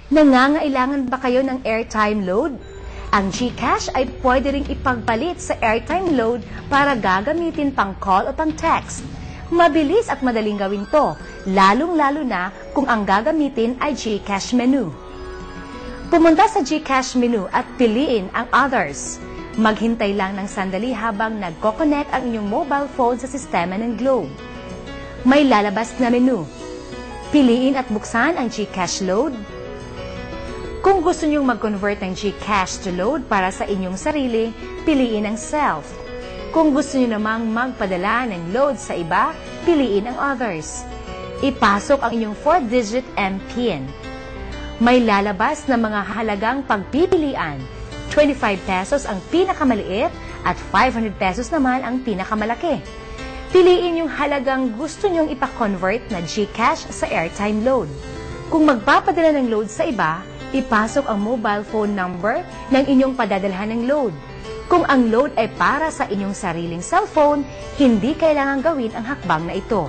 Nangangailangan ba kayo ng airtime load? Ang GCash ay pwede ring ipagpalit sa airtime load para gagamitin pang call o pang text. Mabilis at madaling gawin to, lalong-lalo na kung ang gagamitin ay GCash menu. Pumunta sa GCash menu at piliin ang Others. Maghintay lang ng sandali habang nagko-connect ang inyong mobile phone sa sistema ng Globe. May lalabas na menu. Piliin at buksan ang GCash load. Kung gusto nyong mag-convert ng GCash to load para sa inyong sarili, piliin ang Self. Kung gusto nyo namang magpadala ng load sa iba, piliin ang Others. Ipasok ang inyong 4-digit MPIN. May lalabas na mga halagang pagpipilian. 25 pesos ang pinakamaliit at 500 pesos naman ang pinakamalaki. Piliin yung halagang gusto nyong ipa-convert na GCash sa airtime load. Kung magpapadala ng load sa iba, ipasok ang mobile phone number ng inyong padadalhan ng load. Kung ang load ay para sa inyong sariling cellphone, hindi kailangang gawin ang hakbang na ito.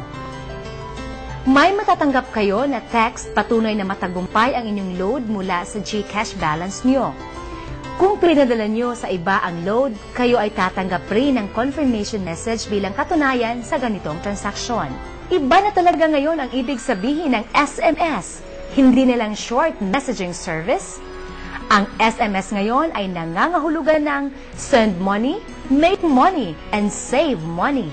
May matatanggap kayo na text patunay na matagumpay ang inyong load mula sa GCash balance nyo. Kung pinadala nyo sa iba ang load, kayo ay tatanggap rin ng confirmation message bilang katunayan sa ganitong transaksyon. Iba na talaga ngayon ang ibig sabihin ng SMS, hindi na lang short messaging service. Ang SMS ngayon ay nangangahulugan ng send money, make money, and save money.